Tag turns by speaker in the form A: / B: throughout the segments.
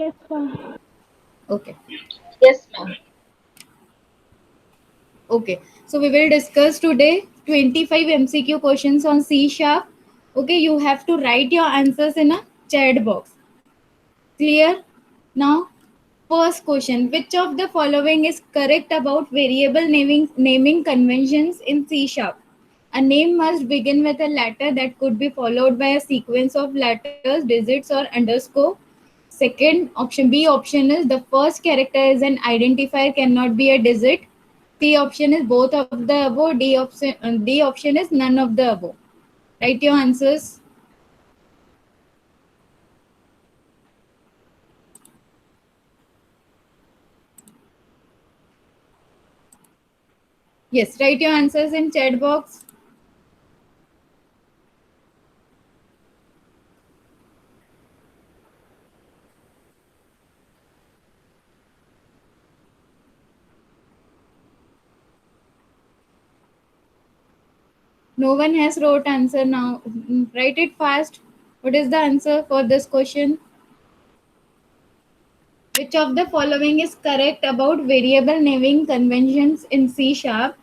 A: Yes, ma'am.
B: Okay.
C: Yes, ma'am.
B: Okay. So we will discuss today 25 MCQ questions on C sharp. Okay, you have to write your answers in a chat box. Clear? Now, first question: which of the following is correct about variable naming conventions in C sharp? A name must begin with a letter that could be followed by a sequence of letters, digits, or underscore. Second option, B option is the first character is an identifier, cannot be a digit. C option is both of the above. D option is none of the above. Write your answers. Yes, write your answers in chat box. No one has wrote answer now. Write it fast. What is the answer for this question? Which of the following is correct about variable naming conventions in C sharp?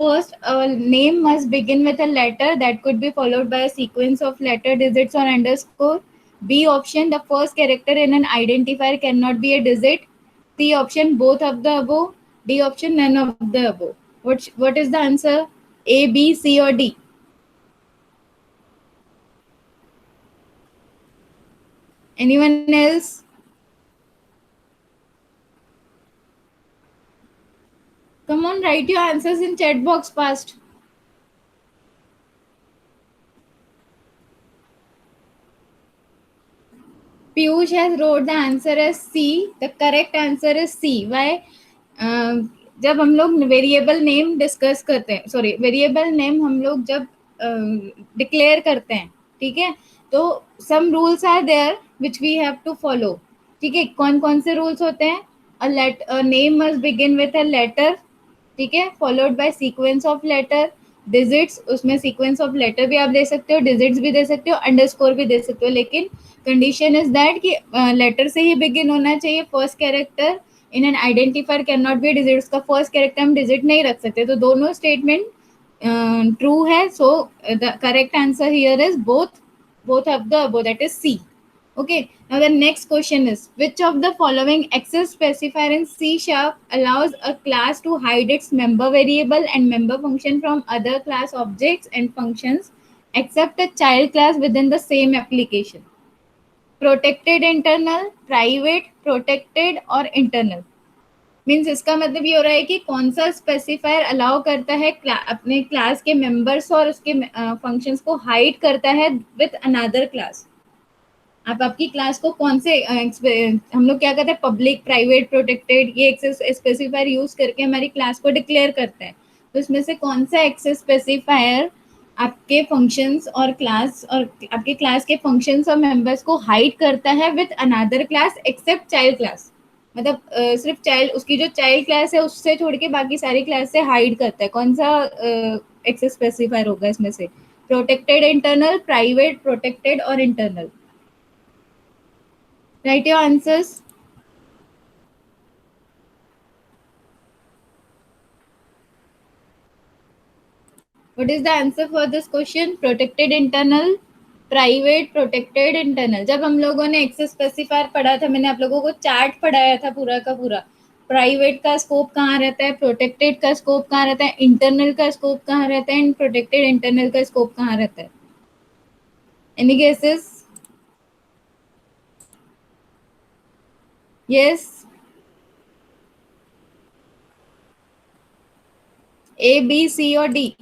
B: First, a name must begin with a letter that could be followed by a sequence of letter, digits, or underscore. B option, the first character in an identifier cannot be a digit. C option, both of the above. D option, none of the above. What is the answer? A, B, C, or D? Anyone else? Come on, write your answers in chat box fast. Piyush has wrote the answer as C. The correct answer is C. Why? जब हम लोग variable name discuss करते हैं, sorry, variable name हम लोग जब declare करते हैं, ठीक है, तो some rules are there which we have to follow. ठीक है, कौन कौन से रूल्स होते हैं? A name must begin with a letter, ठीक है, followed by sequence of letter, digits, उसमें सीक्वेंस ऑफ लेटर भी आप दे सकते हो, डिजिट्स भी दे सकते हो, अंडरस्कोर भी दे सकते हो, लेकिन कंडीशन इज दैट कि लेटर से ही बिगिन होना चाहिए first character. In an identifier can not be digits का फर्स्ट कैरेक्टर हम डिजिट नहीं रख सकते, तो दोनों स्टेटमेंट ट्रू है. सो the correct answer here is both of the above, that is C. Okay, now the next question is: which of the following access specifier in C sharp allows a class to hide its member variable and member function from other class objects and functions except a child class within the same application? Protected internal, private, protected और internal. Means इसका मतलब ये हो रहा है कि कौन सा स्पेसिफायर अलाउ करता है अपने क्लास के मेंबर्स और उसके फंक्शंस को हाइड करता है विद अनदर क्लास. आप आपकी क्लास को कौन से हम लोग क्या करते हैं, पब्लिक, प्राइवेट, प्रोटेक्टेड, ये एक्सेस स्पेसिफायर यूज करके हमारी क्लास को डिक्लेयर करते हैं. तो इसमें से कौन सा एक्सेस स्पेसिफायर आपके फंक्शंस और क्लास और आपके क्लास के फंक्शंस और मेंबर्स को हाइड करता है with another class except child class? मतलब सिर्फ चाइल्ड, उसकी जो चाइल्ड क्लास है उससे छोड़ के बाकी सारी क्लास से हाइड करता है. कौन सा एक्सेस स्पेसिफायर होगा इसमें से? प्रोटेक्टेड इंटरनल, प्राइवेट, प्रोटेक्टेड और internal. Write your answers. What is the answer for this question? Protected internal, private, protected, internal. जब हम लोगों ने एक्सेस स्पेसिफायर पढ़ा था, मैंने आप लोगों को चार्ट पढ़ाया था पूरा का पूरा. प्राइवेट का स्कोप कहाँ रहता है, प्रोटेक्टेड का स्कोप कहाँ रहता है, इंटरनल का स्कोप कहाँ रहता है, एंड प्रोटेक्टेड इंटरनल का स्कोप कहाँ रहता है? Any guesses? यस, ए, बी, सी और D?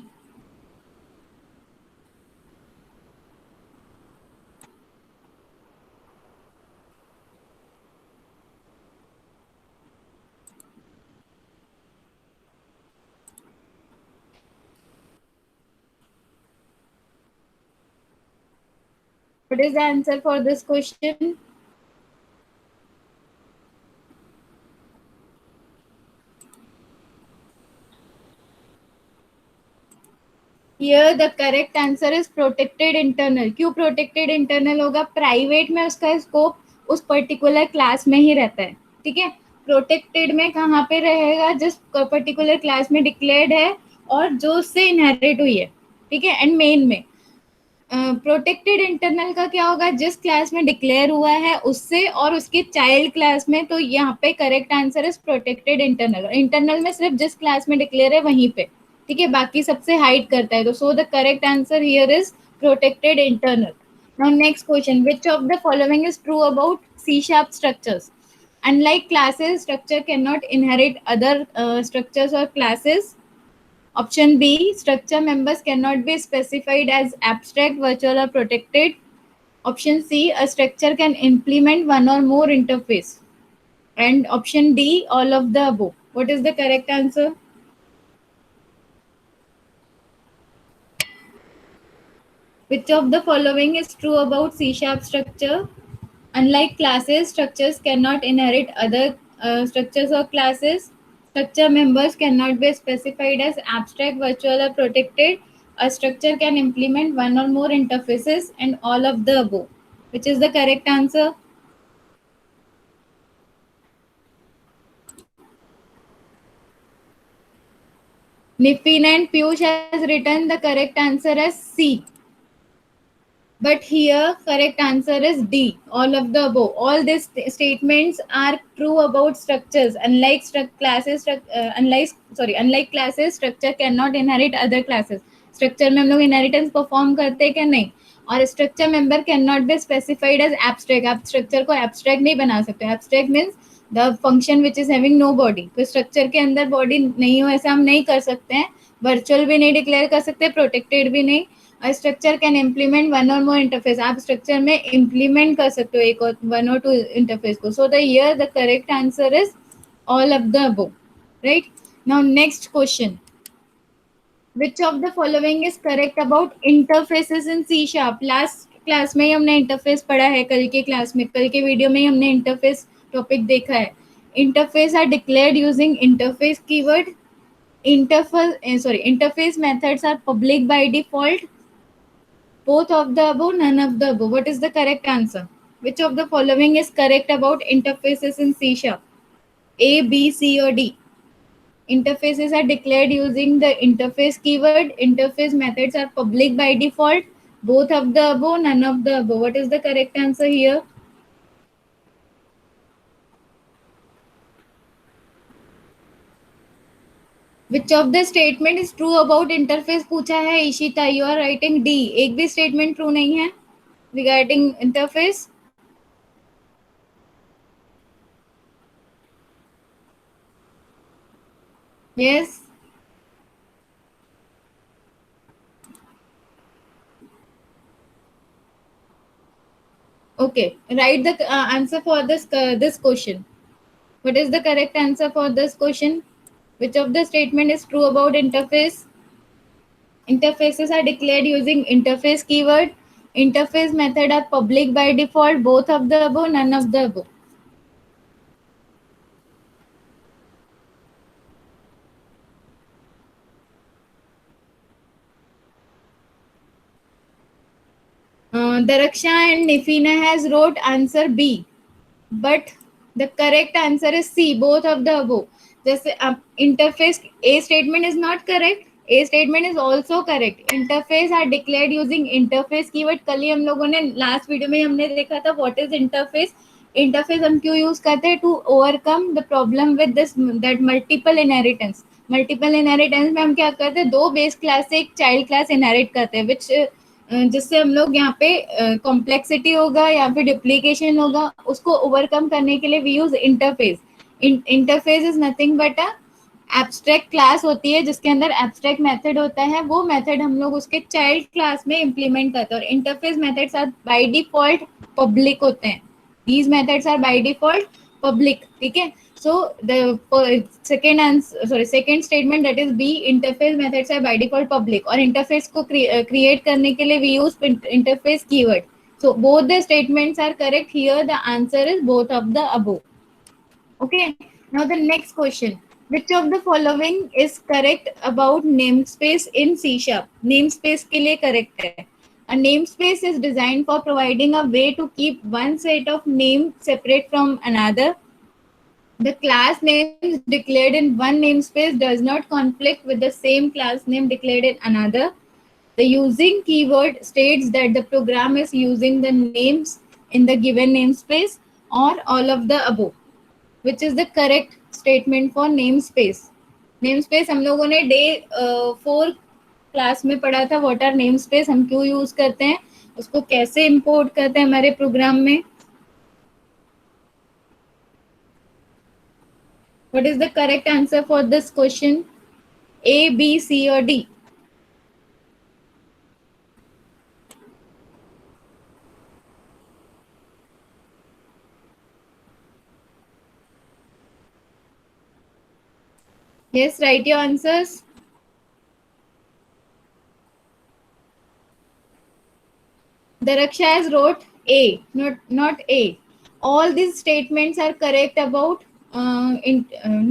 B: What is the answer for this question? Here the correct answer is protected internal. क्यों protected internal होगा? प्राइवेट में उसका स्कोप उस पर्टिकुलर क्लास में ही रहता है, ठीक है। प्रोटेक्टेड में कहाँ पे रहेगा, जिस पर्टिकुलर क्लास में डिक्लेयर्ड है और जो उससे इनहेरिट हुई है, ठीक है। एंड मेन में प्रोटेक्टेड इंटरनल का क्या होगा, जिस क्लास में डिक्लेयर हुआ है उससे और उसके चाइल्ड क्लास में, तो यहाँ पे correct answer is protected internal. Internal में सिर्फ जिस क्लास में डिक्लेयर है वहीं पे, ठीक है, बाकी सबसे हाइड करता है। तो so the correct answer here is protected internal. Now next question, which of the following is true about C sharp structures? Unlike classes, structure cannot inherit other structures or classes. Option B, structure members cannot be specified as abstract, virtual, or protected. Option C, a structure can implement one or more interface. And option D, all of the above. What is the correct answer? Which of the following is true about C sharp structure? Unlike classes, structures cannot inherit other structures or classes. Structure members cannot be specified as abstract, virtual, or protected. A structure can implement one or more interfaces, and all of the above. Which is the correct answer? Nifin and Piyush has written the correct answer as C. But here, correct answer is D, all of the above. All these statements are true about structures. Unlike classes, structure cannot inherit other classes. Structure में हम लोग inheritance perform करते हैं क्या? नहीं. और structure member cannot be specified as abstract. आप structure को abstract नहीं बना सकते. Abstract means the function which is having no body. तो structure के अंदर body नहीं हो, ऐसा हम नहीं कर सकते हैं. Virtual भी नहीं declare कर सकते, protected भी नहीं. स्ट्रक्चर कैन इम्प्लीमेंट वन और मोर इंटरफेस, आप स्ट्रक्चर में इम्प्लीमेंट कर सकते हो एक और वन और टू इंटरफेस को. So the here the correct answer is all of the above, right. Now next question, which of the following is correct about interfaces in C sharp? Last class में ही हमने interface पढ़ा है, कल के class में, कल के वीडियो में ही हमने इंटरफेस टॉपिक देखा है. Interface are declared using interface keyword. Interface methods are public by default. Both of the above, none of the above. What is the correct answer? Which of the following is correct about interfaces in C sharp? A, B, C, or D? Interfaces are declared using the interface keyword. Interface methods are public by default. Both of the above, none of the above. What is the correct answer here? Which of the statement is true about interface पूछा है Ishita. You are writing D. एक भी statement true नहीं है regarding interface. Yes. Okay. Write the answer for this question. What is the correct answer for this question? Which of the statement is true about interface? Interfaces are declared using interface keyword. Interface method are public by default. Both of the above, none of the above. Daraksha and Nifina has wrote answer B, but the correct answer is C. Both of the above. जैसे interface A statement is not correct. A statement is also correct. Interface are declared using interface keyword. कल ही हम लोगों ने last video में हमने देखा था what is interface. Interface हम क्यों यूज करते हैं? To overcome the problem with this that multiple inheritance. Multiple inheritance में हम क्या करते हैं, दो बेस क्लास से एक चाइल्ड क्लास इनहेरिट करते हैं, विच जिससे हम लोग यहाँ पे कॉम्प्लेक्सिटी होगा या फिर डिप्लीकेशन होगा, उसको ओवरकम करने के लिए we use interface. Interface is nothing but a abstract class होती है जिसके अंदर एब्स्ट्रैक्ट मेथड होता है. वो मेथड हम लोग उसके चाइल्ड क्लास में इंप्लीमेंट करते हैं. और interface methods are by default public होते हैं. These methods are by default public. ठीक है. So the second statement, that is B, interface methods are by default public. और interface को create करने के लिए we use interface keyword. So both the statements are correct. Here the answer is both of the above. Okay. Now the next question. Which of the following is correct about namespace in C sharp? Namespace के लिए correct है. A namespace is designed for providing a way to keep one set of names separate from another. The class names declared in one namespace does not conflict with the same class name declared in another. The using keyword states that the program is using the names in the given namespace or all of the above, which is the correct statement for namespace. Namespace हम लोगों ने day 4 class में पढ़ा था. What are namespace, हम क्यों use करते हैं, उसको कैसे इंपोर्ट करते हैं हमारे प्रोग्राम में. What is the correct answer for this question? A, B, C or D? Yes, write your answers. Daraksha has wrote A, not A. All these statements are correct about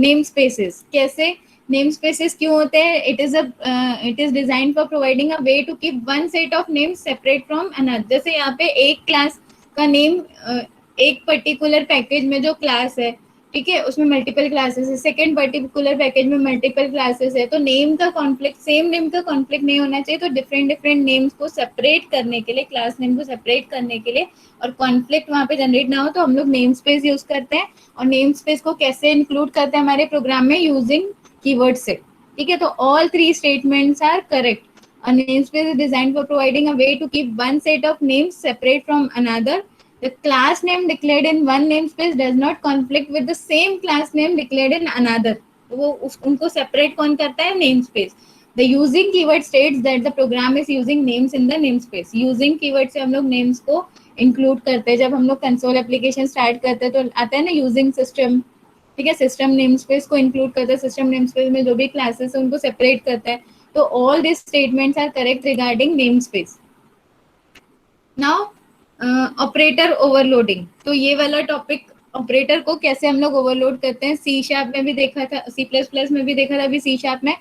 B: namespaces. कैसे namespaces क्यों होते हैं? It is designed for providing a way to keep one set of names separate from another. जैसे यहाँ पे एक class का name एक पर्टिकुलर पैकेज में जो क्लास है, ठीक है, उसमें मल्टीपल क्लासेस है, सेकंड पर्टिकुलर पैकेज में मल्टीपल क्लासेस है, तो नेम का कॉन्फ्लिक्ट, सेम नेम का कॉन्फ्लिक्ट नहीं होना चाहिए. तो डिफरेंट डिफरेंट नेम्स को सेपरेट करने के लिए, क्लास नेम को सेपरेट करने के लिए और कॉन्फ्लिक्ट वहां पे जनरेट ना हो, तो हम लोग नेम स्पेस यूज करते हैं. और नेम स्पेस को कैसे इंक्लूड करते हैं हमारे प्रोग्राम में? यूजिंग कीवर्ड से. ठीक है, तो all 3 statements are correct. A namespace is designed for providing a way to keep one set of names separate from another. The class name declared in one namespace does not conflict with the same class name declared in another. वो उनको separate कौन करता है? namespace. The using keyword states that the program is using names in the namespace. Using keyword से हम लोग names को include करते हैं. जब हम लोग console application start करते हैं तो आता है ना using system. ठीक है, सिस्टम नेम स्पेस को इंक्लूड करता है, सिस्टम नेम स्पेस में जो भी क्लासेस है उनको सेपरेट करता है. तो all this statements are correct regarding namespace. Now operator overloading. तो ये वाला टॉपिक, ऑपरेटर को कैसे हम लोग ओवरलोड करते हैं, सी शार्प में भी देखा था, सी प्लस प्लस में भी देखा था, अभी सी शार्प में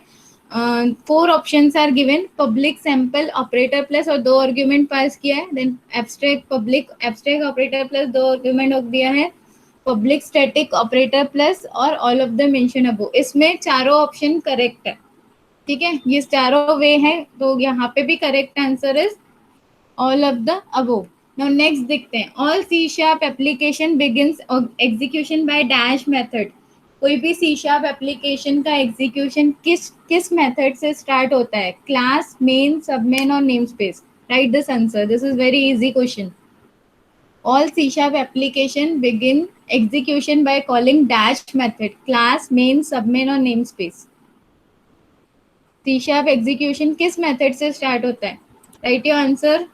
B: 4 options are given. Public, sample, operator plus और 2 आर्ग्यूमेंट पास किया है. Then abstract, public, abstract operator plus 2 argument दिया है. पब्लिक स्टैटिक ऑपरेटर प्लस और all of the mention above. इसमें चारों ऑप्शन करेक्ट है. ठीक है, ये चारों वे है, तो यहाँ पे भी correct answer is all of the above. Now next देखते हैं. All C sharp application begins execution by dash method. कोई भी सी शार्प एप्लीकेशन का एग्जीक्यूशन किस किस मेथड से स्टार्ट होता है? क्लास, मेन, सबमेन और name space. Right this answer. This is very easy question. All C# application begin execution by calling dash method, class, main, submain और namespace. C# execution किस method से start होता है? Write your answer.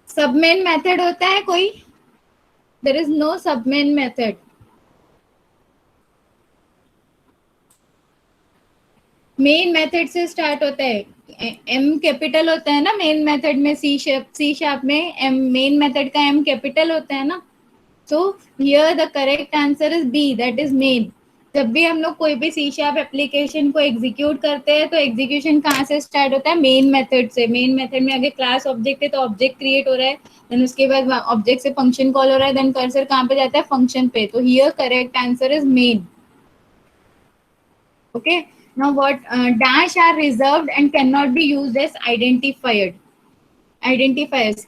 B: Sub main method होता है कोई? There is no sub main method. Main method से start होता है. एम कैपिटल होता है ना मेन मेथड में. सी शार्प में एम, मेन मेथड का एम कैपिटल होता है ना. So here the correct answer is B, that is main. जब भी हम लोग कोई भी सी शार्प एप्लीकेशन को एग्जीक्यूट करते हैं तो एग्जीक्यूशन कहाँ से स्टार्ट होता है? मेन मेथड से. मेन मेथड में अगर क्लास ऑब्जेक्ट है तो ऑब्जेक्ट क्रिएट हो रहा है, देन उसके बाद ऑब्जेक्ट से फंक्शन कॉल हो रहा है, देन कर्सर कहाँ पे जाता है? फंक्शन पे. तो here correct answer is main. Okay, now what dash are reserved and cannot be used as identifiers.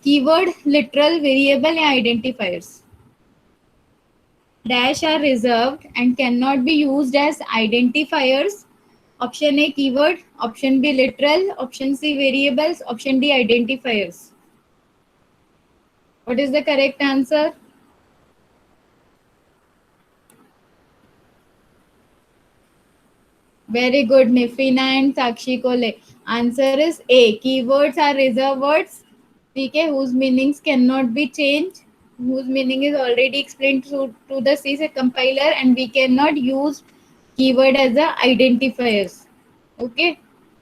B: Keyword, literal, variable या identifiers. Dash are reserved and cannot be used as identifiers. Option A keyword, option B literal, option C variables, option D identifiers. What is the correct answer? Very good, Nifina and Sakshi Kole. Answer is A. Keywords are reserved words, okay, whose meanings cannot be changed, whose meaning is already explained to the C compiler, and we cannot use keyword as a identifiers. Okay,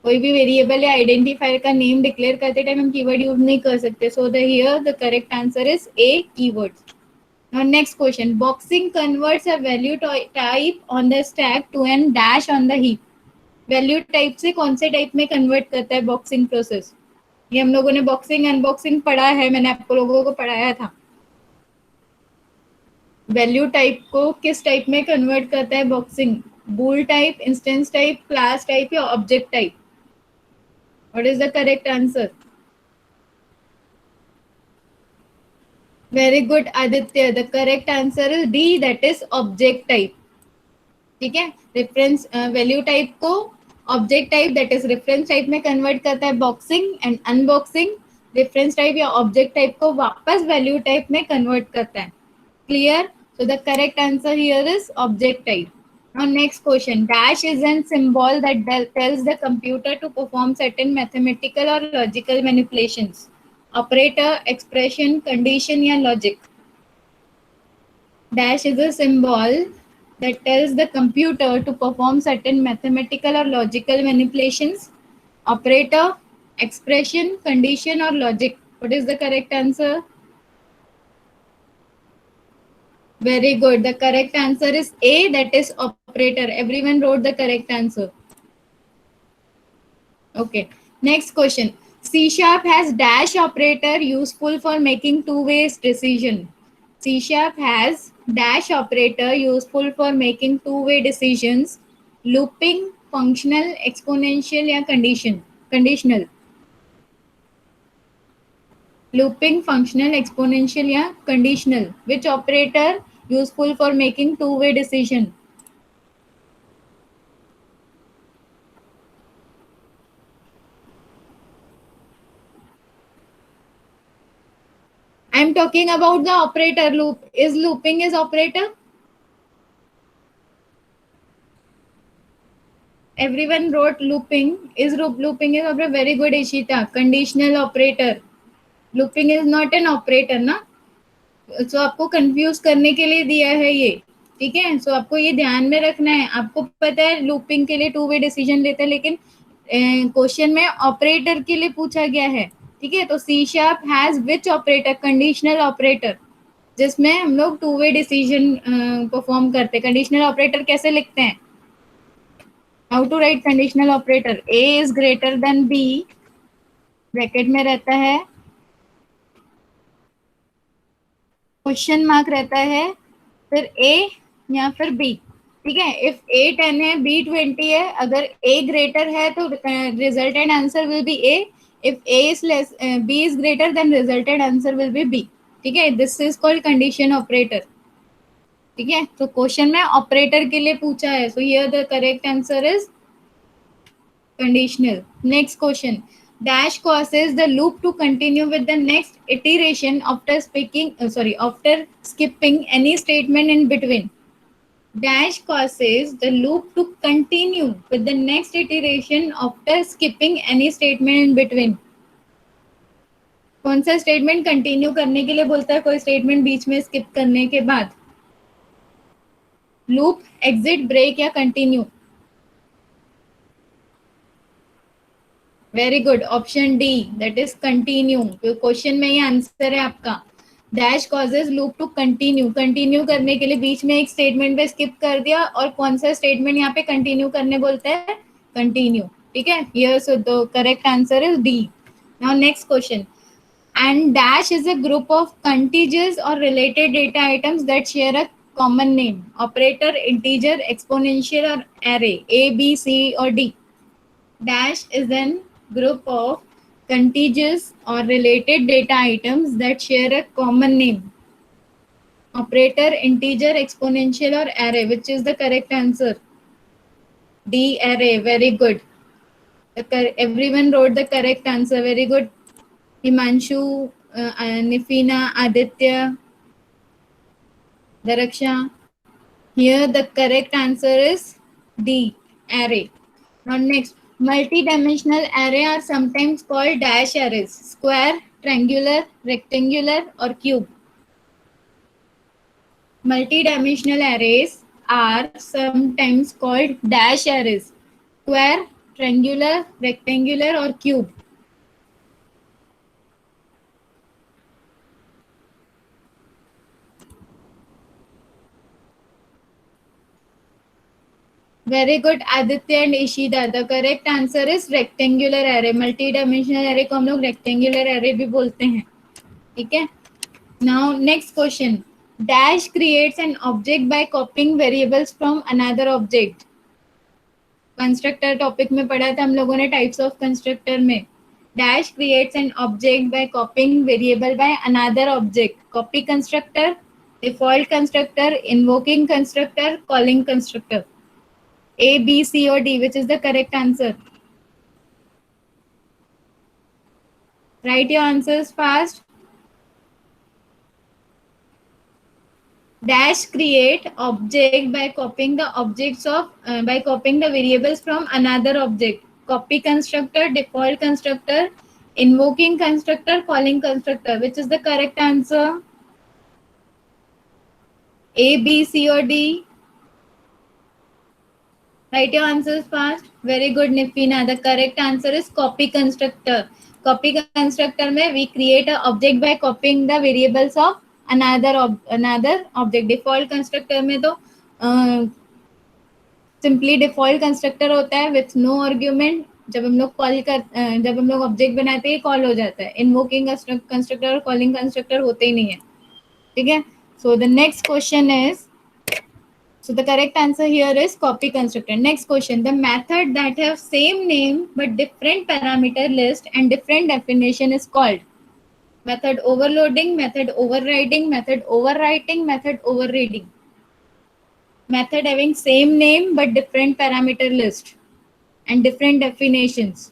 B: कोई भी variable या identifier का name declare करते time हम keyword use नहीं कर सकते. सो the here the correct answer is a, keywords. Now next question. Boxing converts a value type on the stack to an dash on the heap. Value type से कौन से type में convert करता है boxing process? ये हम लोगों ने बॉक्सिंग अनबॉक्सिंग पढ़ा है, मैंने आपको लोगों को पढ़ाया था. वैल्यू टाइप को किस टाइप में कन्वर्ट करता है boxing? Bool type, instance type, class type या object type? What is the correct answer? Very good Aditya, the correct answer is D, that is object type. ठीक है, रेफरेंस वैल्यू टाइप को object type that is reference type में convert करता है boxing, and unboxing reference type या object type को वापस value type में कन्वर्ट करता है. Clear? So the correct answer here is object type. Now next question. Dash is a symbol that tells the computer to perform certain mathematical or logical manipulations. Operator, expression, condition या logic? Dash is a symbol that tells the computer to perform certain mathematical or logical manipulations. Operator, expression, condition or logic? What is the correct answer? Very good. The correct answer is A, that is operator. Everyone wrote the correct answer. Okay. Next question. C sharp has dash operator useful for making two ways decision. C sharp has dash operator useful for making two-way decisions. Looping, functional, exponential या condition conditional. Looping, functional, exponential या conditional. Which operator useful for making two-way decision? I'm talking about the operator loop. Is looping is operator? Everyone wrote looping. Is looping is operator? Very good, Ishita. Conditional operator. Looping is not an operator, ना? So आपको confuse करने के लिए दिया है ये. ठीक है, सो आपको ये ध्यान में रखना है. आपको पता है लूपिंग के लिए टू वे डिसीजन लेते हैं, लेकिन क्वेश्चन में ऑपरेटर के लिए पूछा गया है. ठीक है, तो C sharp has which operator? Conditional operator, जिसमें हम लोग टू वे डिसीजन परफॉर्म करते हैं. कंडीशनल ऑपरेटर कैसे लिखते हैं? How to write conditional operator? A is greater than B, bracket में रहता है, क्वेश्चन मार्क रहता है, फिर ए या फिर बी. ठीक है, इफ ए 10 है, बी 20 है, अगर ए ग्रेटर है तो resultant answer will be A. If A is less, B is greater, then resultant answer will be B. ठीक है, this is called condition operator. ठीक है, तो क्वेश्चन में ऑपरेटर के लिए पूछा है, so here the correct answer is conditional. Next question. Dash causes the loop to continue with the next iteration after after skipping any statement in between. Dash causes the loop to continue with the next iteration after skipping any statement in between. कौन सा statement continue करने के लिए बोलता है? कोई statement बीच में skip करने के बाद. लूप, एग्जिट, ब्रेक या continue? Very good, option D, that is continue. Question में ये आंसर है आपका. Dash causes loop to continue. Continue करने के लिए बीच में एक स्टेटमेंट पे स्किप कर दिया, और कौन सा स्टेटमेंट यहाँ पे कंटिन्यू करने बोलता है? कंटिन्यू. ठीक है, here so the correct answer is D. Now next question. And dash is a group of contiguous or related data items that share a common name. Operator, integer, exponential or array? A, B, C or D? Dash is a group of contiguous or related data items that share a common name. Operator, integer, exponential or array? Which is the correct answer? D, array. Very good. Everyone wrote the correct answer. Very good. Himanshu, Nifina, Aditya, Daraksha. Here the correct answer is D, array. Now next, multi-dimensional array are sometimes called dash arrays. Square, triangular, rectangular or cube. Multi-dimensional arrays are sometimes called dash arrays. Square, triangular, rectangular or cube. Very good Aditya and Ishita. The correct answer is rectangular array. Multi dimensional array को हम लोग rectangular array भी बोलते हैं. ठीक है. Now next question. Dash creates an object by कॉपिंग variables from another object. Constructor topic में पढ़ा था हम लोगों ने टाइप्स ऑफ कंस्ट्रक्टर में. Dash creates an object by कॉपिंग variable by another object. Copy constructor, default constructor, invoking constructor, calling constructor. A, B, C or D, which is the correct answer? Write your answers fast. Dash create object by copying the objects of by copying the variables from another object. Copy constructor, default constructor, invoking constructor, calling constructor. Which is the correct answer? A, B, C or D? Write your answers fast. Very good, Nifina. The correct answer is copy constructor. Copy constructor में we create a object by copying the variables of another object. Default constructor में तो simply default constructor होता है with no argument. जब हम लोग जब हम लोग ऑब्जेक्ट बनाते हैं कॉल हो जाता है. इन्वोकिंग कंस्ट्रक्टर और कॉलिंग कंस्ट्रक्टर होते ही नहीं है. ठीक है. So the next question is. So the correct answer here is copy constructor. Next question. The method that have same name but different parameter list and different definition is called method overloading, method overriding, method overwriting, method overreading. Method having same name but different parameter list and different definitions.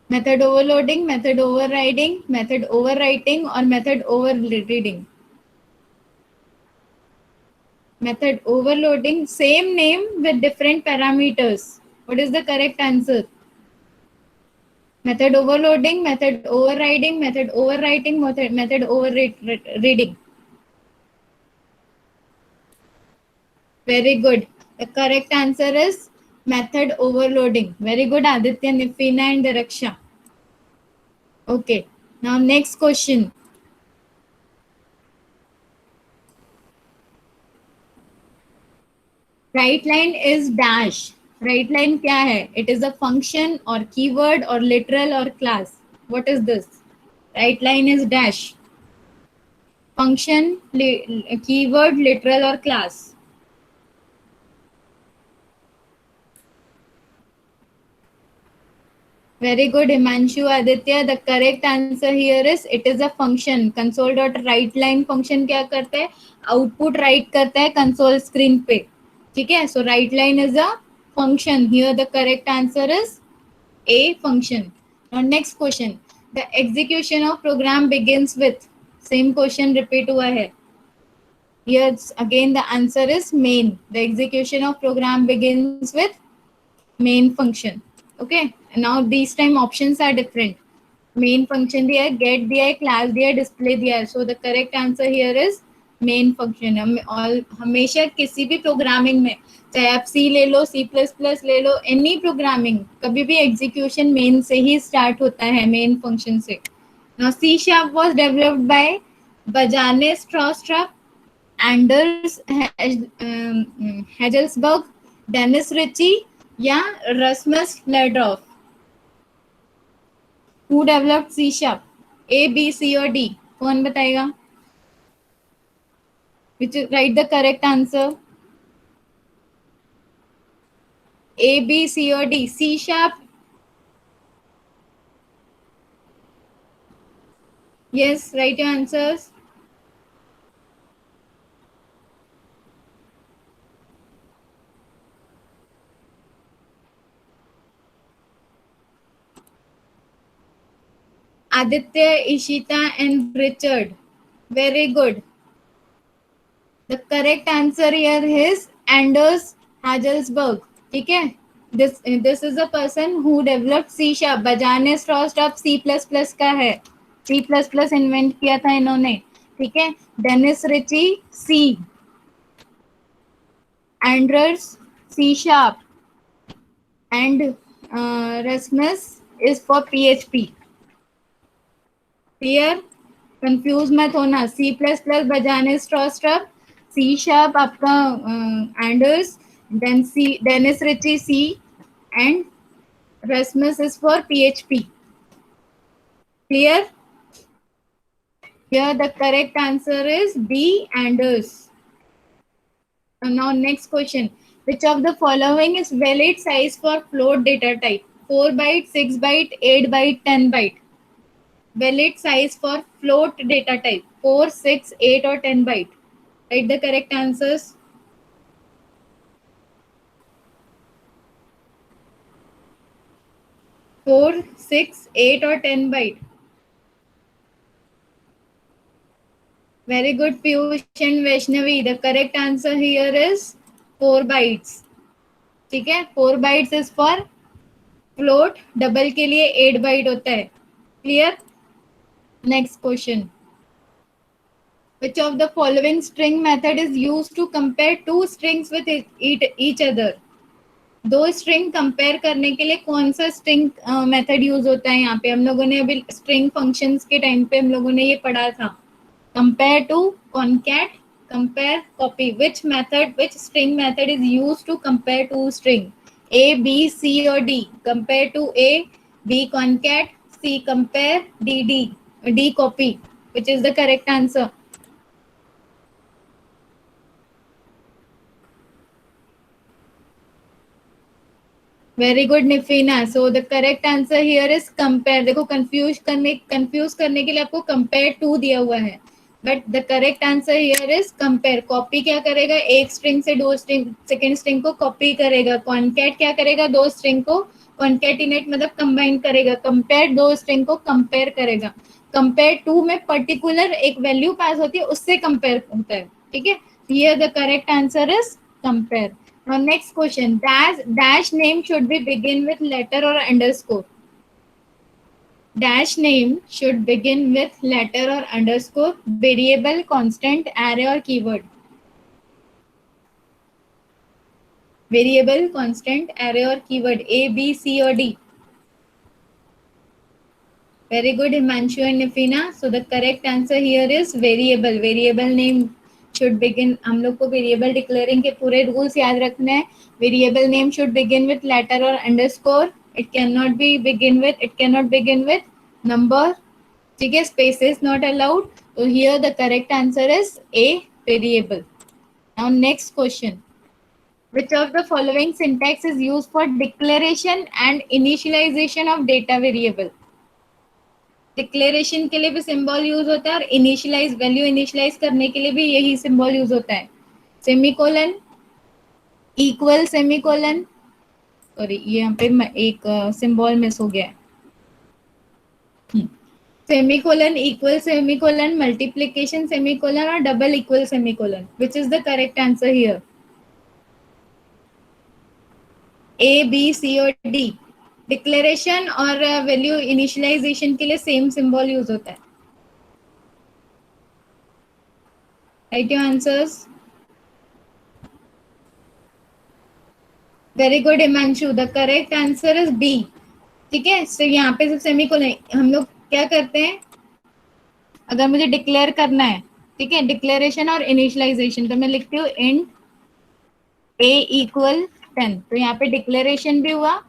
B: Method overloading, method overriding, method overwriting or method overreading. Method overloading, same name with different parameters. What is the correct answer? Method overloading, method overriding, method overwriting, method overreading. Very good. The correct answer is method overloading. Very good, Aditya, Nifina and Raksha. Okay. Now next question. Right line is dash. Right line क्या है? It is a function or keyword or literal or class. What is this? Right line is dash. Function, keyword, literal or class. Very good, Himanshu Aditya. The correct answer here is it is a function. Console.writeLine function क्या करता है? Output write करता है console screen पे. ठीक है. So writeLine is a function. Here the correct answer is a function. Now next question. The execution of program begins with. Same question repeat हुआ है. Here again the answer is main. The execution of program begins with main function. Okay. Now these time options are different. Main function दिया है, get दिया है, class दिया है, display दिया है. So the correct answer here is main function. हमेशा किसी भी प्रोग्रामिंग में चाहे आप C ले लो, C++ ले लो, any प्रोग्रामिंग कभी भी एग्जीक्यूशन मेन से ही स्टार्ट होता है, मेन फंक्शन से. Now C# was developed by Bajane Stroustrup, Anders Hagelsberg, Dennis Ritchie या Rasmus Ladorf. Who developed C#? A, B, C or D? कौन बताएगा? Which is write the correct answer. A, B, C or D? C#. Yes, write your answers. Aditya, Ishita and Richard. Very good. The correct answer here is Anders Hagelsberg. ठीक है. This is a person who developed C#. Bajane Stroustrup C++ का है. C++ invent किया था इन्होंने. ठीक है. Dennis Ritchie C. Anders C#. And Rasmus is for PHP. Clear? Confuse मत होना. C++ Bjarne Stroustrup, C sharp आपका Anders, then C Dennis Ritchie C, and Rasmus is for PHP. Clear? Here the correct answer is B, Anders. Now next question. Which of the following is valid size for float data type? 4 byte, 6 byte, 8 byte, 10 byte. Valid size for float data type: 4, 6, 8 or 10 byte. Write the correct answers. 4, 6, 8 or 10 byte. Very good, Piyush and Vaishnavi. The correct answer here is 4 bytes. ठीक है, 4 bytes is for float, double के लिए 8 byte होता है. Clear? Next question. Which of the following string method is used to compare two strings with each other? दो string compare करने के लिए कौन सा स्ट्रिंग मेथड यूज होता है? यहाँ पे हम लोगों ने अभी स्ट्रिंग फंक्शंस के टाइम पे हम लोगों ने ये पढ़ा था. Compare to, concat, compare, copy. Which method, which string method is used to compare two string? A, B, C or D? Compare to A, B concat, C compare, D copy. Which is the correct answer? Very good, Nifina. So the correct answer here is compare. देखो confuse करने के लिए आपको compare to दिया हुआ है, but the correct answer here is compare. Copy क्या करेगा? एक स्ट्रिंग से दो स्ट्रिंग, सेकेंड स्ट्रिंग को कॉपी करेगा. कॉन्कैट क्या करेगा? दो स्ट्रिंग को कॉन्कैटिनेट मतलब कंबाइन करेगा. कंपेयर दो स्ट्रिंग को कंपेयर करेगा. कंपेयर टू में पर्टिकुलर एक वैल्यू पास होती है, उससे कंपेयर होता है. ठीक है, here the correct answer is compare. Now next question. Dash name should be begin with letter or underscore? Dash name should begin with letter or underscore. Variable, constant, array or keyword? Variable, constant, array or keyword? A, B, C or D? Very good, Himanshu and Nifina. So the correct answer here is variable. Variable name should begin. हम लोग को variable declaring के पूरे rules याद रखने हैं. Variable name should begin with letter or underscore. It cannot begin with number. ठीक है, spaces not allowed. So here the correct answer is A, variable. Now next question. Which of the following syntax is used for declaration and initialization of data variable? Declaration के लिए भी symbol use होता है और initialise value initialise करने के लिए भी यही सिंबल यूज होता है. सेमीकोलन, इक्वल सेमीकोलन, सॉरी ये यहाँ पे एक सिंबल मिस हो गया है. Semicolon, equal semicolon, multiplication semicolon और double equal semicolon. Which is the correct answer here? A, B, C और डी. डिक्लेरेशन और वैल्यू इनिशियलाइजेशन के लिए सेम सिंबल यूज होता है. Write your answers. Very good Himanshu. The correct answer is B. ठीक है, तो यहाँ पे सिर्फ सेमीकोलन. हम लोग क्या करते हैं, अगर मुझे डिक्लेयर करना है, ठीक है, डिक्लेरेशन और इनिशियलाइजेशन, तो मैं लिखती हूँ इंट a इक्वल 10. तो यहाँ पे डिक्लेरेशन भी हुआ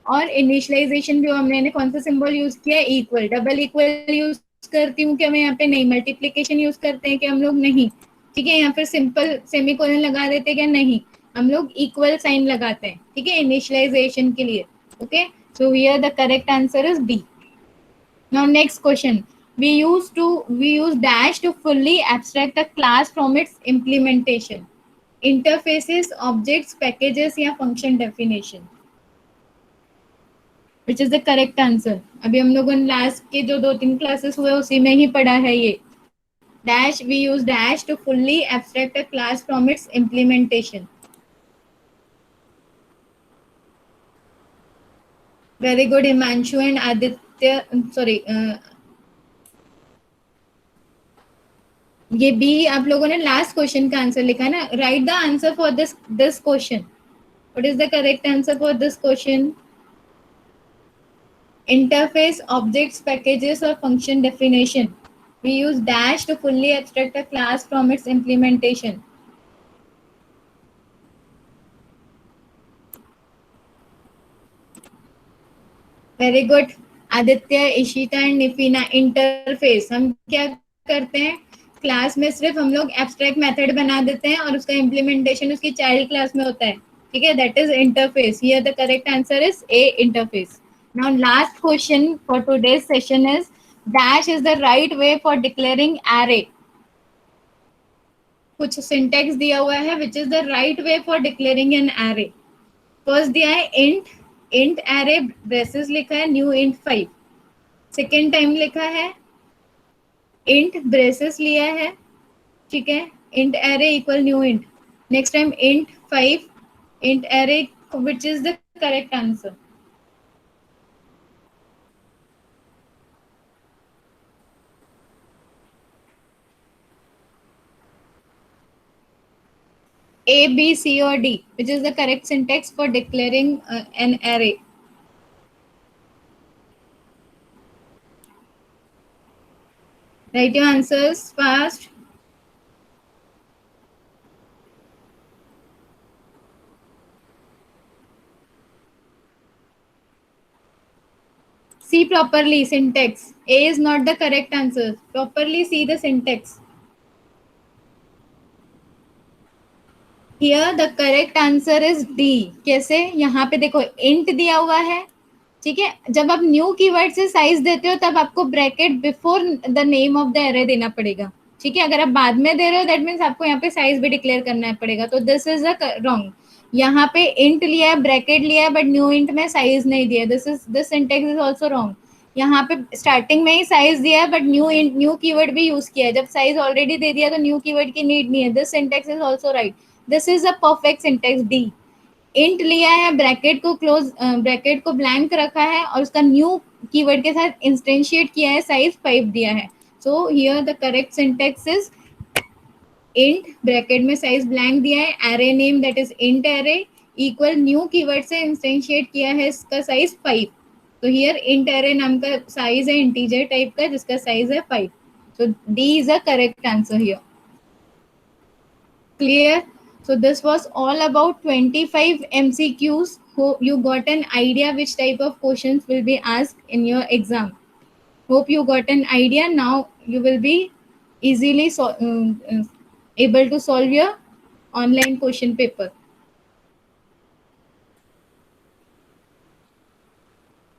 B: और इनिशियलाइजेशन भी हुआ. हमने कौन सा सिंबल यूज किया? इक्वल. डबल इक्वल यूज करती हूँ क्या मैं यहाँ पे? नहीं. मल्टीप्लीकेशन यूज करते हैं क्या हम लोग? नहीं. ठीक है, यहाँ पे सिंपल सेमीकोलन लगा देते क्या? नहीं, हम लोग इक्वल साइन लगाते हैं. ठीक है, इनिशियलाइजेशन के लिए. Okay, so here the correct answer is B. Now next question. We use dash to fully abstract a class from its implementation. Interfaces, objects, packages या function definition. Which is the correct answer? अभी हम लोगों ने last के जो 2-3 classes हुए उसी में ही पढ़ा है ये. Dash, we use dash to fully abstract a class from its implementation. Very good, Himanshu and Aditya. Sorry, ये बी आप लोगों ने लास्ट क्वेश्चन का आंसर लिखा है ना. Write the answer for this question. What is the correct answer for this question? Interface, objects, packages और function definition. We use dash to fully abstract a class from its implementation. Very good Aditya, Ishita and Nifina. Interface हम क्या करते हैं class में, सिर्फ हम लोग abstract method बना देते हैं और उसका इम्प्लीमेंटेशन उसकी चाइल्ड क्लास में होता है, ठीक है, that is interface. Here the correct answer is a, interface. Now last question for today's session is dash is the right way for declaring array. कुछ सिंटेक्स दिया हुआ है विच is the right way for declaring an array. First दिया है int, int array braces लिखा है new int 5। Second time लिखा है इंट ब्रेसेस लिया है, ठीक है, int array equal new int. Next time int 5 int array, which is the correct answer? A, B, C or D, which is the correct syntax for declaring an array? Write your answers fast. See properly syntax. A is not the correct answer. Properly see the syntax. Here the correct answer is D. कैसे? यहाँ पे देखो int दिया हुआ है, ठीक है, जब आप न्यू कीवर्ड से साइज देते हो तब आपको bracket before the name of the array देना पड़ेगा, ठीक है। अगर आप बाद में दे रहे हो दैट मीन्स आपको यहाँ पे साइज भी डिक्लेयर करना पड़ेगा, तो दिस इज अ रॉन्ग। यहाँ पे इंट लिया है, ब्रैकेट लिया है, बट न्यू इंट में साइज नहीं दिया, this syntax is also wrong. यहाँ पे स्टार्टिंग में ही साइज दिया है बट न्यू कीवर्ड भी यूज किया है, जब साइज ऑलरेडी दे दिया तो न्यू कीवर्ड की नीड नहीं है, this syntax is also right. This is a perfect syntax D. Int लिया है, ब्रैकेट को क्लोज, ब्रैकेट को ब्लैंक रखा है और उसका न्यू कीवर्ड के साथ इंस्टेंशिएट किया है, साइज 5 दिया है। So here the correct syntax is int, bracket में साइज ब्लैंक दिया है, array name that is int array equal new keyword से इंस्टेंशिएट किया है इसका साइज 5। तो हियर इंट एरे नाम का साइज है इंटीजर टाइप का जिसका साइज है 5। So D is a correct answer here. Clear? So this was all about 25 MCQs. Hope you got an idea which type of questions will be asked in your exam. Hope you got an idea. Now you will be easily able to solve your online question paper.